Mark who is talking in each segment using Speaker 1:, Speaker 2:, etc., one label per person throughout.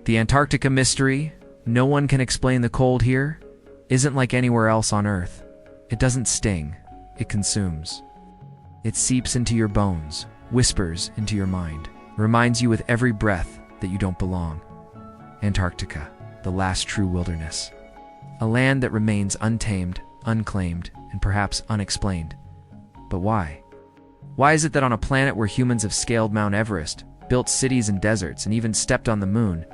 Speaker 1: The Antarctica mystery, no one can explain the cold here, isn't like anywhere else on Earth. It doesn't sting, it consumes. It seeps into your bones, whispers into your mind, reminds you with every breath that you don't belong. Antarctica, the last true wilderness. A land that remains untamed, unclaimed, and perhaps unexplained. But why? Why is it that on a planet where humans have scaled Mount Everest, built cities and deserts, and even stepped on the moon,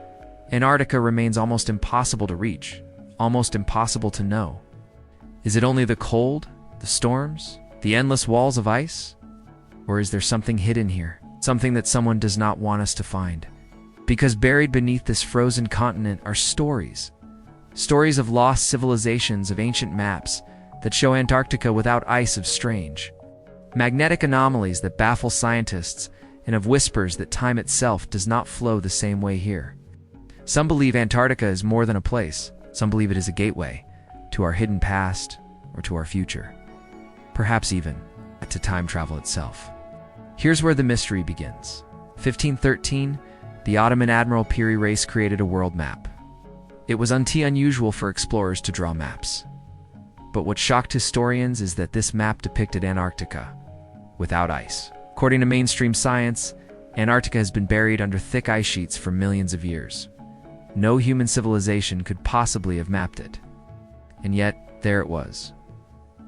Speaker 1: Antarctica remains almost impossible to reach, almost impossible to know? Is it only the cold, the storms, the endless walls of ice? Or is there something hidden here, something that someone does not want us to find? Because buried beneath this frozen continent are stories. Stories of lost civilizations, of ancient maps that show Antarctica without ice, of strange magnetic anomalies that baffle scientists, and of whispers that time itself does not flow the same way here. Some believe Antarctica is more than a place. Some believe it is a gateway to our hidden past or to our future. Perhaps even to time travel itself. Here's where the mystery begins. 1513, the Ottoman Admiral Piri Reis created a world map. It was unusual for explorers to draw maps. But what shocked historians is that this map depicted Antarctica without ice. According to mainstream science, Antarctica has been buried under thick ice sheets for millions of years. No human civilization could possibly have mapped it. And yet, there it was.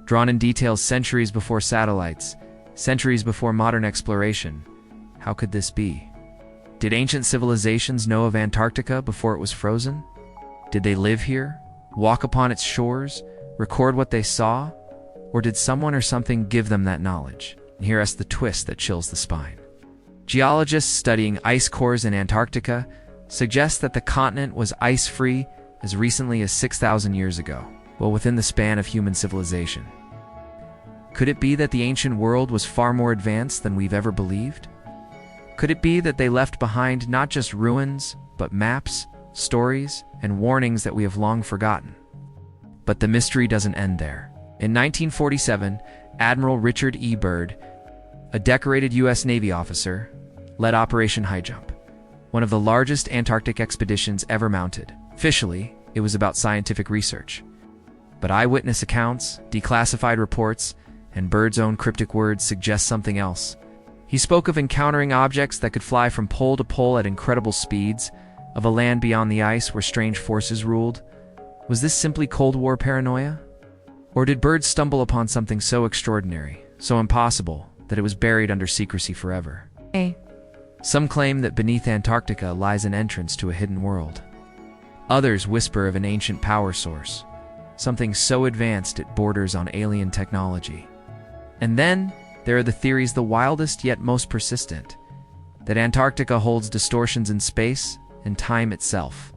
Speaker 1: Drawn in detail centuries before satellites, centuries before modern exploration. How could this be? Did ancient civilizations know of Antarctica before it was frozen? Did they live here, walk upon its shores, record what they saw? Or did someone or something give them that knowledge? And hear us the twist that chills the spine. Geologists studying ice cores in Antarctica suggest that the continent was ice-free as recently as 6,000 years ago, well within the span of human civilization. Could it be that the ancient world was far more advanced than we've ever believed? Could it be that they left behind not just ruins, but maps, stories, and warnings that we have long forgotten? But the mystery doesn't end there. In 1947, Admiral Richard E. Byrd, a decorated U.S. Navy officer, led Operation Highjump, one of the largest Antarctic expeditions ever mounted. Officially, it was about scientific research. But eyewitness accounts, declassified reports, and Byrd's own cryptic words suggest something else. He spoke of encountering objects that could fly from pole to pole at incredible speeds, of a land beyond the ice where strange forces ruled. Was this simply Cold War paranoia? Or did Byrd stumble upon something so extraordinary, so impossible, that it was buried under secrecy forever? Some claim that beneath Antarctica lies an entrance to a hidden world. Others whisper of an ancient power source, something so advanced it borders on alien technology. And then, there are the theories, the wildest yet most persistent, that Antarctica holds distortions in space and time itself.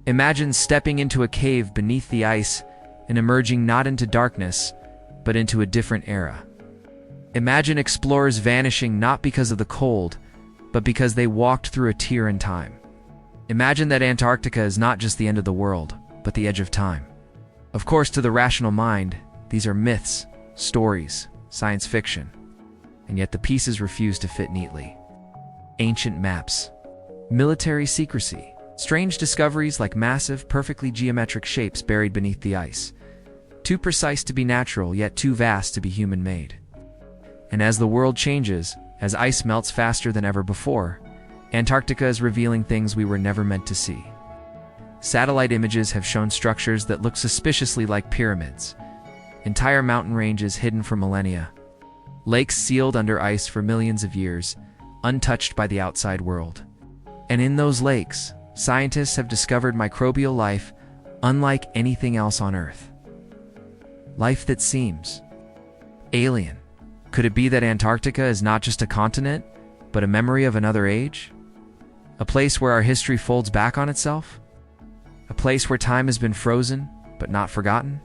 Speaker 1: Imagine stepping into a cave beneath the ice and emerging not into darkness, but into a different era. Imagine explorers vanishing not because of the cold, but because they walked through a tear in time. Imagine that Antarctica is not just the end of the world, but the edge of time. Of course, to the rational mind, these are myths, stories, science fiction, and yet the pieces refuse to fit neatly. Ancient maps, military secrecy, strange discoveries like massive, perfectly geometric shapes buried beneath the ice, too precise to be natural, yet too vast to be human-made. And as the world changes, as ice melts faster than ever before, Antarctica is revealing things we were never meant to see. Satellite images have shown structures that look suspiciously like pyramids, entire mountain ranges hidden for millennia, lakes sealed under ice for millions of years, untouched by the outside world. And in those lakes, scientists have discovered microbial life unlike anything else on Earth. Life that seems alien. Could it be that Antarctica is not just a continent, but a memory of another age? A place where our history folds back on itself? A place where time has been frozen, but not forgotten?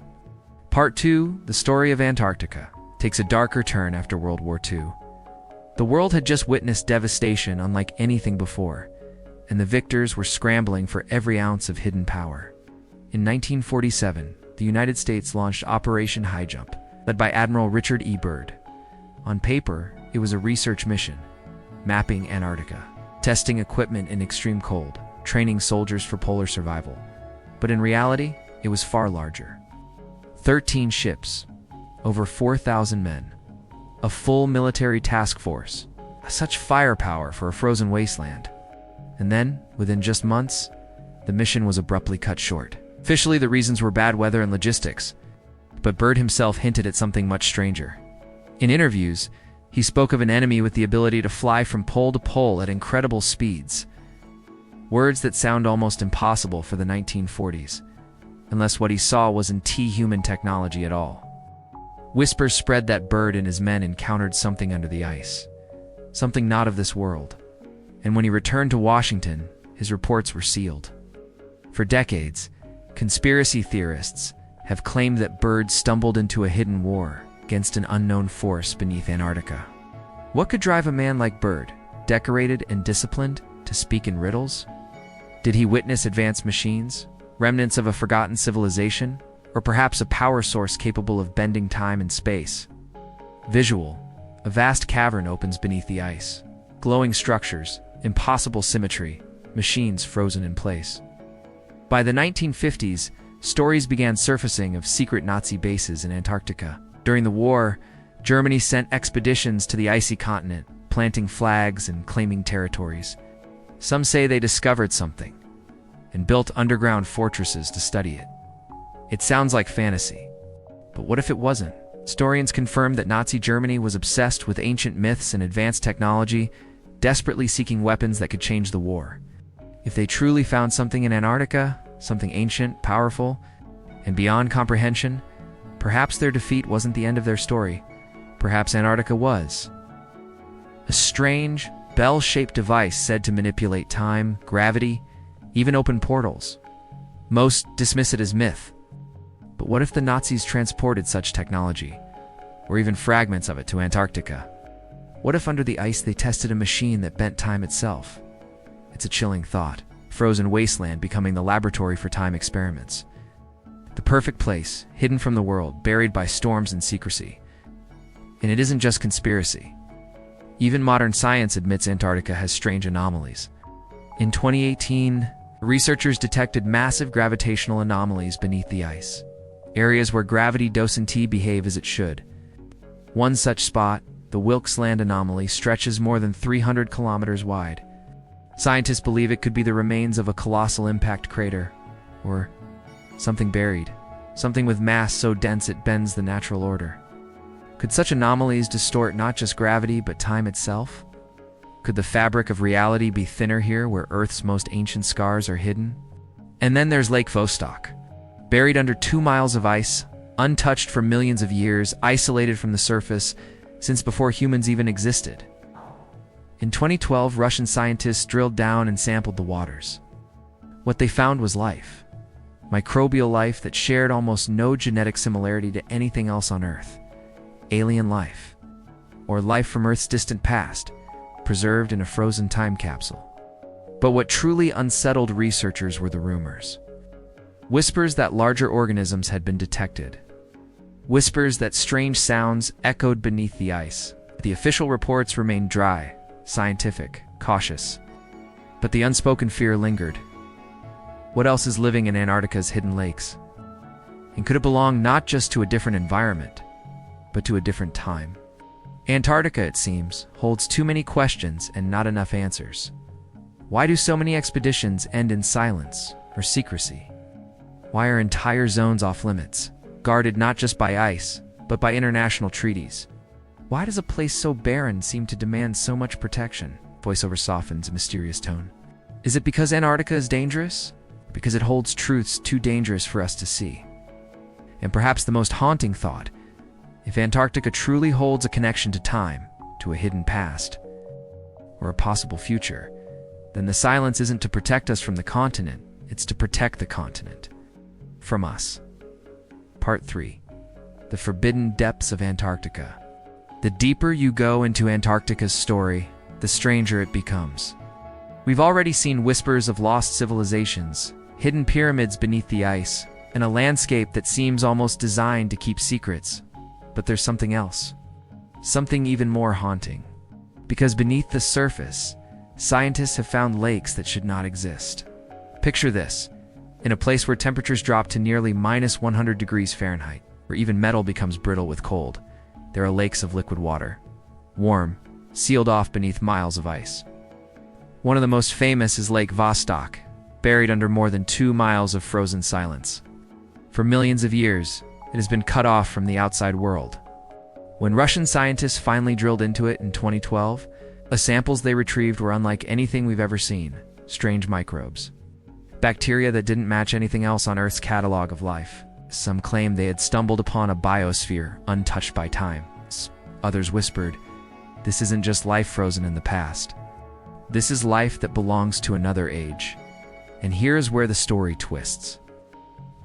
Speaker 1: Part 2, The Story of Antarctica, takes a darker turn after World War II. The world had just witnessed devastation unlike anything before, and the victors were scrambling for every ounce of hidden power. In 1947, the United States launched Operation Highjump, led by Admiral Richard E. Byrd. On paper, it was a research mission, mapping Antarctica, testing equipment in extreme cold, training soldiers for polar survival. But in reality, it was far larger. 13 ships, over 4,000 men, a full military task force, such firepower for a frozen wasteland. And then, within just months, the mission was abruptly cut short. Officially, the reasons were bad weather and logistics, but Byrd himself hinted at something much stranger. In interviews, he spoke of an enemy with the ability to fly from pole to pole at incredible speeds. Words that sound almost impossible for the 1940s, unless what he saw wasn't human technology at all. Whispers spread that Byrd and his men encountered something under the ice, something not of this world. And when he returned to Washington, his reports were sealed. For decades, conspiracy theorists have claimed that Byrd stumbled into a hidden war against an unknown force beneath Antarctica. What could drive a man like Byrd, decorated and disciplined, to speak in riddles? Did he witness advanced machines, remnants of a forgotten civilization, or perhaps a power source capable of bending time and space? Visual: a vast cavern opens beneath the ice. Glowing structures, impossible symmetry, machines frozen in place. By the 1950s, stories began surfacing of secret Nazi bases in Antarctica. During the war, Germany sent expeditions to the icy continent, planting flags and claiming territories. Some say they discovered something and built underground fortresses to study it. It sounds like fantasy, but what if it wasn't? Historians confirm that Nazi Germany was obsessed with ancient myths and advanced technology, desperately seeking weapons that could change the war. If they truly found something in Antarctica, something ancient, powerful, and beyond comprehension, perhaps their defeat wasn't the end of their story. Perhaps Antarctica was. A strange, bell-shaped device said to manipulate time, gravity, even open portals. Most dismiss it as myth. But what if the Nazis transported such technology, or even fragments of it, to Antarctica? What if under the ice they tested a machine that bent time itself? It's a chilling thought. Frozen wasteland becoming the laboratory for time experiments. The perfect place, hidden from the world, buried by storms and secrecy. And it isn't just conspiracy. Even modern science admits Antarctica has strange anomalies. In 2018, researchers detected massive gravitational anomalies beneath the ice, areas where gravity doesn't behave as it should. One such spot, the Wilkes Land anomaly, stretches more than 300 kilometers wide. Scientists believe it could be the remains of a colossal impact crater, or something buried, something with mass so dense it bends the natural order. Could such anomalies distort not just gravity but time itself? Could the fabric of reality be thinner here where Earth's most ancient scars are hidden? And then there's Lake Vostok, buried under 2 miles of ice, untouched for millions of years, isolated from the surface since before humans even existed. In 2012, Russian scientists drilled down and sampled the waters. What they found was life. Microbial life that shared almost no genetic similarity to anything else on Earth. Alien life, or life from Earth's distant past, preserved in a frozen time capsule. But what truly unsettled researchers were the rumors. Whispers that larger organisms had been detected. Whispers that strange sounds echoed beneath the ice. The official reports remained dry, scientific, cautious. But the unspoken fear lingered. What else is living in Antarctica's hidden lakes? And could it belong not just to a different environment, but to a different time? Antarctica, it seems, holds too many questions and not enough answers. Why do so many expeditions end in silence or secrecy? Why are entire zones off limits, guarded not just by ice, but by international treaties? Why does a place so barren seem to demand so much protection? Voiceover softens a mysterious tone. Is it because Antarctica is dangerous? Or because it holds truths too dangerous for us to see? And perhaps the most haunting thought, if Antarctica truly holds a connection to time, to a hidden past, or a possible future, then the silence isn't to protect us from the continent, it's to protect the continent from us. Part 3. The Forbidden Depths of Antarctica. The deeper you go into Antarctica's story, the stranger it becomes. We've already seen whispers of lost civilizations, hidden pyramids beneath the ice, and a landscape that seems almost designed to keep secrets. But there's something else. Something even more haunting. Because beneath the surface, scientists have found lakes that should not exist. Picture this. In a place where temperatures drop to nearly minus 100 degrees Fahrenheit, where even metal becomes brittle with cold, there are lakes of liquid water, warm, sealed off beneath miles of ice. One of the most famous is Lake Vostok, buried under more than 2 miles of frozen silence. For millions of years, it has been cut off from the outside world. When Russian scientists finally drilled into it in 2012, the samples they retrieved were unlike anything we've ever seen: strange microbes. Bacteria that didn't match anything else on Earth's catalog of life. Some claimed they had stumbled upon a biosphere untouched by time. Others whispered, "This isn't just life frozen in the past. This is life that belongs to another age." And here's where the story twists.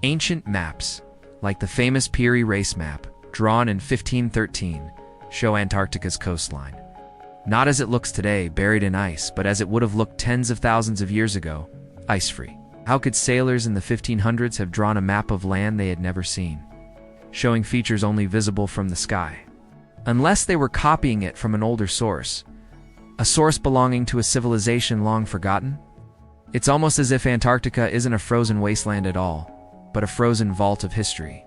Speaker 1: Ancient maps, like the famous Peary Race map, drawn in 1513, show Antarctica's coastline. Not as it looks today, buried in ice, but as it would have looked tens of thousands of years ago, ice-free. How could sailors in the 1500s have drawn a map of land they had never seen, showing features only visible from the sky? Unless they were copying it from an older source, a source belonging to a civilization long forgotten? It's almost as if Antarctica isn't a frozen wasteland at all, but a frozen vault of history.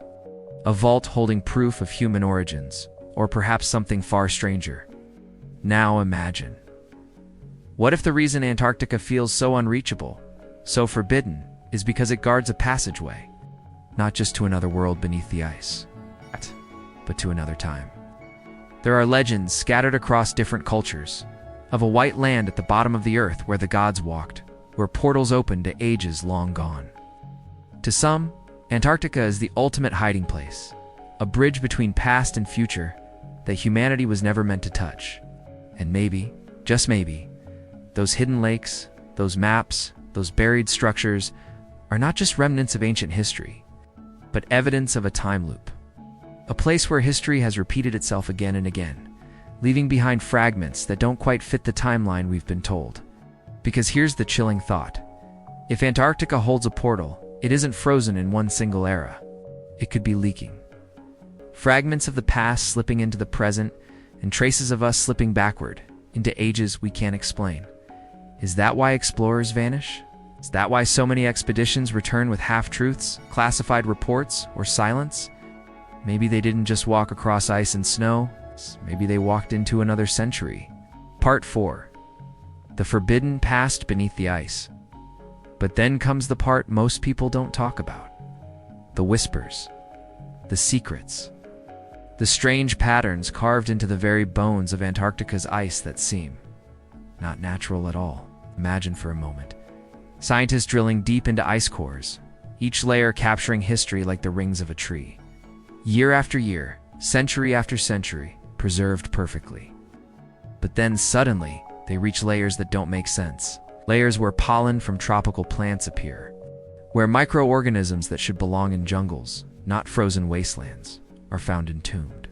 Speaker 1: A vault holding proof of human origins, or perhaps something far stranger. Now imagine. What if the reason Antarctica feels so unreachable, so forbidden, is because it guards a passageway, not just to another world beneath the ice, but to another time? There are legends scattered across different cultures of a white land at the bottom of the earth where the gods walked, where portals opened to ages long gone. To some, Antarctica is the ultimate hiding place, a bridge between past and future that humanity was never meant to touch. And maybe, just maybe, those hidden lakes, those maps, those buried structures are not just remnants of ancient history, but evidence of a time loop. A place where history has repeated itself again and again, leaving behind fragments that don't quite fit the timeline we've been told. Because here's the chilling thought. If Antarctica holds a portal, it isn't frozen in one single era. It could be leaking. Fragments of the past slipping into the present, and traces of us slipping backward into ages we can't explain. Is that why explorers vanish? Is that why so many expeditions return with half-truths, classified reports, or silence? Maybe they didn't just walk across ice and snow. Maybe they walked into another century. Part 4. The forbidden past beneath the ice. But then comes the part most people don't talk about. The whispers. The secrets. The strange patterns carved into the very bones of Antarctica's ice that seem not natural at all. Imagine for a moment. Scientists drilling deep into ice cores, each layer capturing history like the rings of a tree. Year after year, century after century, preserved perfectly. But then suddenly, they reach layers that don't make sense. Layers where pollen from tropical plants appear. Where microorganisms that should belong in jungles, not frozen wastelands, are found entombed.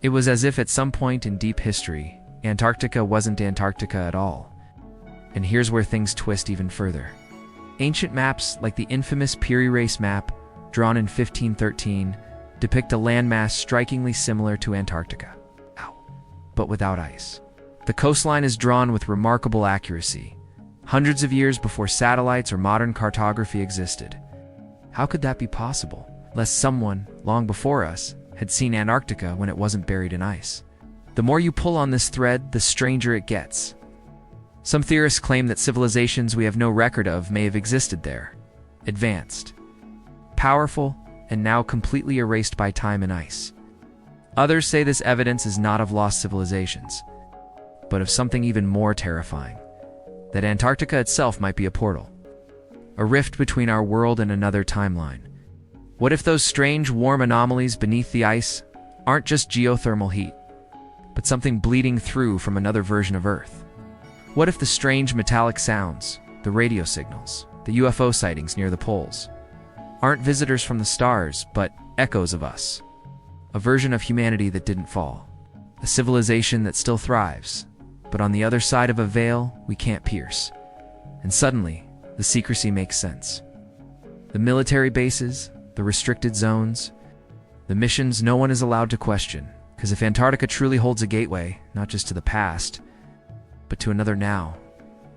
Speaker 1: It was as if at some point in deep history, Antarctica wasn't Antarctica at all. And here's where things twist even further. Ancient maps like the infamous Peary Race map, drawn in 1513, depict a landmass strikingly similar to Antarctica, but without ice. The coastline is drawn with remarkable accuracy, hundreds of years before satellites or modern cartography existed. How could that be possible? Unless someone, long before us, had seen Antarctica when it wasn't buried in ice. The more you pull on this thread, the stranger it gets. Some theorists claim that civilizations we have no record of may have existed there, advanced, powerful, and now completely erased by time and ice. Others say this evidence is not of lost civilizations, but of something even more terrifying, that Antarctica itself might be a portal, a rift between our world and another timeline. What if those strange warm anomalies beneath the ice aren't just geothermal heat, but something bleeding through from another version of Earth? What if the strange metallic sounds, the radio signals, the UFO sightings near the poles, aren't visitors from the stars, but echoes of us? A version of humanity that didn't fall. A civilization that still thrives, but on the other side of a veil we can't pierce. And suddenly, the secrecy makes sense. The military bases, the restricted zones, the missions no one is allowed to question. Because if Antarctica truly holds a gateway, not just to the past, but to another now,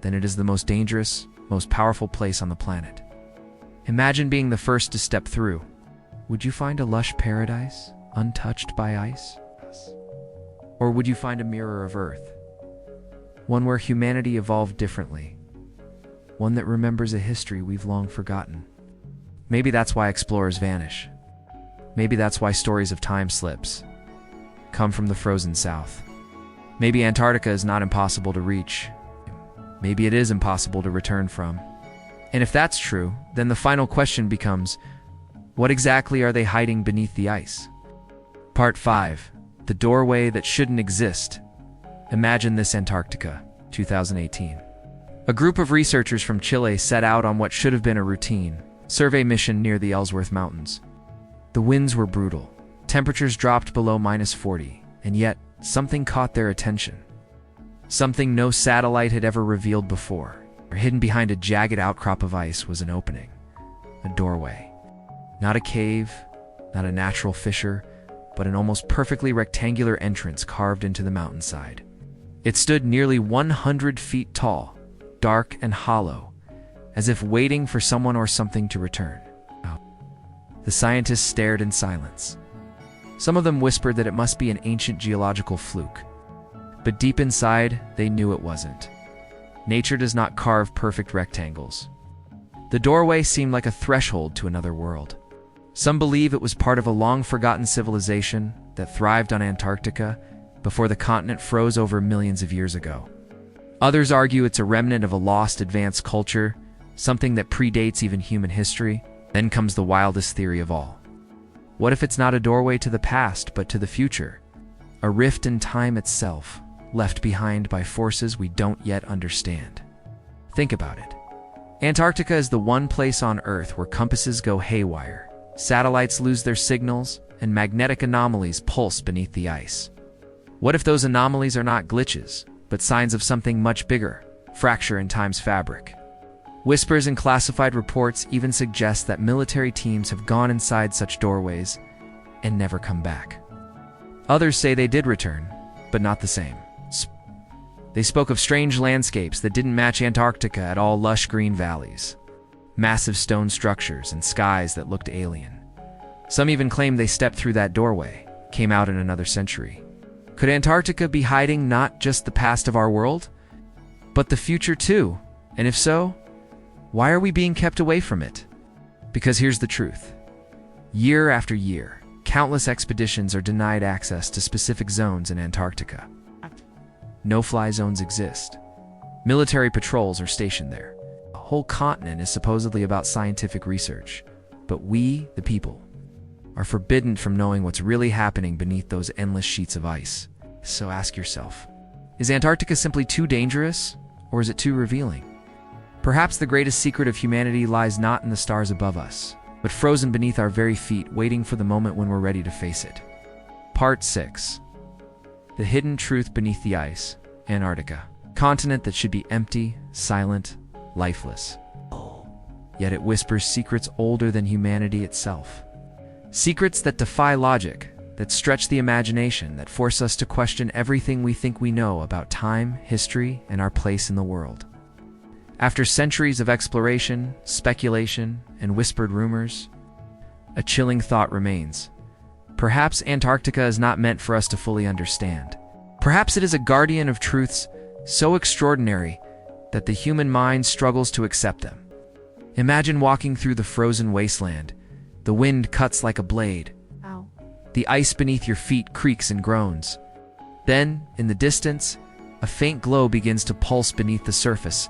Speaker 1: then it is the most dangerous, most powerful place on the planet. Imagine being the first to step through. Would you find a lush paradise, untouched by ice? Or would you find a mirror of Earth? One where humanity evolved differently. One that remembers a history we've long forgotten. Maybe that's why explorers vanish. Maybe that's why stories of time slips come from the frozen south. Maybe Antarctica is not impossible to reach. Maybe it is impossible to return from. And if that's true, then the final question becomes, what exactly are they hiding beneath the ice? Part 5. The doorway that shouldn't exist. Imagine this: Antarctica, 2018. A group of researchers from Chile set out on what should have been a routine survey mission near the Ellsworth Mountains. The winds were brutal. Temperatures dropped below -40, and yet something caught their attention. Something no satellite had ever revealed before. Hidden behind a jagged outcrop of ice was an opening, a doorway. Not a cave, not a natural fissure, but an almost perfectly rectangular entrance carved into the mountainside. It stood nearly 100 feet tall, dark and hollow, as if waiting for someone or something to return. The scientists stared in silence. Some of them whispered that it must be an ancient geological fluke, but deep inside, they knew it wasn't. Nature does not carve perfect rectangles. The doorway seemed like a threshold to another world. Some believe it was part of a long-forgotten civilization that thrived on Antarctica before the continent froze over millions of years ago. Others argue it's a remnant of a lost advanced culture, something that predates even human history. Then comes the wildest theory of all. What if it's not a doorway to the past, but to the future? A rift in time itself, left behind by forces we don't yet understand. Think about it. Antarctica is the one place on Earth where compasses go haywire, satellites lose their signals, and magnetic anomalies pulse beneath the ice. What if those anomalies are not glitches, but signs of something much bigger, fracture in time's fabric? Whispers in classified reports even suggest that military teams have gone inside such doorways and never come back. Others say they did return, but not the same. They spoke of strange landscapes that didn't match Antarctica at all: lush green valleys, massive stone structures, and skies that looked alien. Some even claimed they stepped through that doorway, came out in another century. Could Antarctica be hiding not just the past of our world, but the future too? And if so, why are we being kept away from it? Because here's the truth. Year after year, countless expeditions are denied access to specific zones in Antarctica. No-fly zones exist. Military patrols are stationed there. A whole continent is supposedly about scientific research, but we, the people, are forbidden from knowing what's really happening beneath those endless sheets of ice. So ask yourself, is Antarctica simply too dangerous, or is it too revealing? Perhaps the greatest secret of humanity lies not in the stars above us, but frozen beneath our very feet, waiting for the moment when we're ready to face it. Part 6. The hidden truth beneath the ice. Antarctica. Continent that should be empty, silent, lifeless. Yet it whispers secrets older than humanity itself. Secrets that defy logic, that stretch the imagination, that force us to question everything we think we know about time, history, and our place in the world. After centuries of exploration, speculation, and whispered rumors, a chilling thought remains. Perhaps Antarctica is not meant for us to fully understand. Perhaps it is a guardian of truths so extraordinary that the human mind struggles to accept them. Imagine walking through the frozen wasteland. The wind cuts like a blade.
Speaker 2: Ow.
Speaker 1: The ice beneath your feet creaks and groans. Then, in the distance, a faint glow begins to pulse beneath the surface.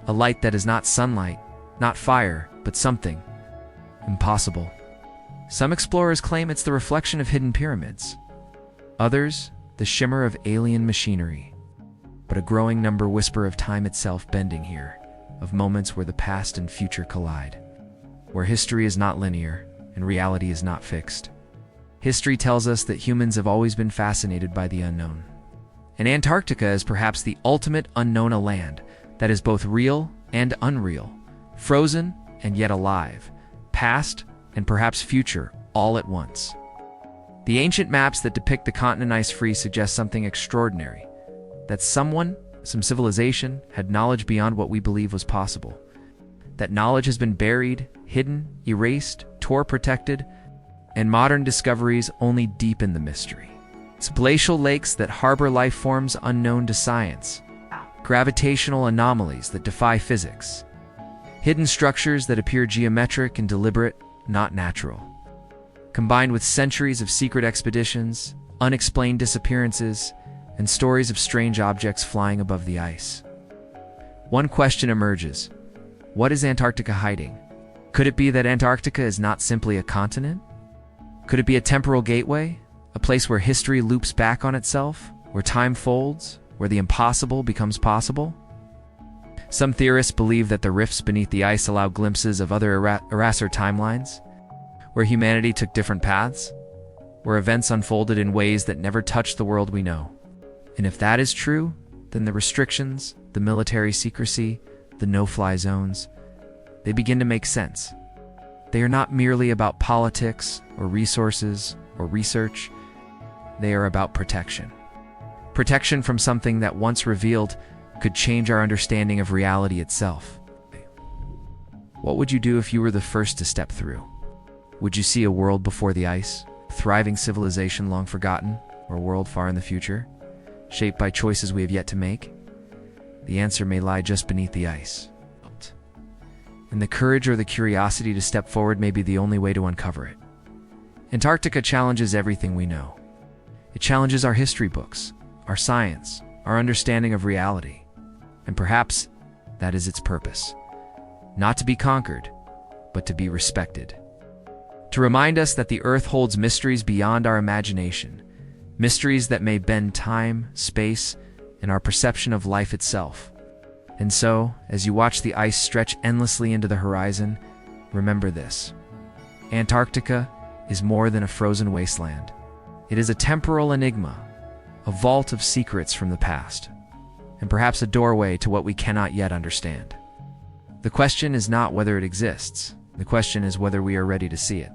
Speaker 1: A light that is not sunlight, not fire, but something impossible. Some explorers claim it's the reflection of hidden pyramids. Others, the shimmer of alien machinery. But a growing number whisper of time itself bending here, of moments where the past and future collide, where history is not linear and reality is not fixed. History tells us that humans have always been fascinated by the unknown. And Antarctica is perhaps the ultimate unknown, a land that is both real and unreal, frozen and yet alive, past and perhaps future all at once. The ancient maps that depict the continent ice-free suggest something extraordinary, that someone, some civilization, had knowledge beyond what we believe was possible. that knowledge has been buried, hidden, erased, protected, and modern discoveries only deepen the mystery. Subglacial lakes that harbor life forms unknown to science, gravitational anomalies that defy physics, hidden structures that appear geometric and deliberate, not natural. Combined with centuries of secret expeditions, unexplained disappearances, and stories of strange objects flying above the ice. One question emerges: what is Antarctica hiding? Could it be that Antarctica is not simply a continent? Could it be a temporal gateway, a place where history loops back on itself, where time folds, where the impossible becomes possible? Some theorists believe that the rifts beneath the ice allow glimpses of other eraser timelines, where humanity took different paths, where events unfolded in ways that never touched the world we know. And if that is true, then the restrictions, the military secrecy, the no-fly zones, they begin to make sense. They are not merely about politics or resources or research. They are about protection. Protection from something that once revealed could change our understanding of reality itself. What would you do if you were the first to step through? Would you see a world before the ice, a thriving civilization long forgotten, or a world far in the future, shaped by choices we have yet to make? The answer may lie just beneath the ice. And the courage or the curiosity to step forward may be the only way to uncover it. Antarctica challenges everything we know. It challenges our history books, our science, our understanding of reality. And perhaps that is its purpose. Not to be conquered, but to be respected. To remind us that the Earth holds mysteries beyond our imagination, mysteries that may bend time, space, and our perception of life itself. And so, as you watch the ice stretch endlessly into the horizon, remember this: Antarctica is more than a frozen wasteland. It is a temporal enigma, a vault of secrets from the past, and perhaps a doorway to what we cannot yet understand. The question is not whether it exists. The question is whether we are ready to see it.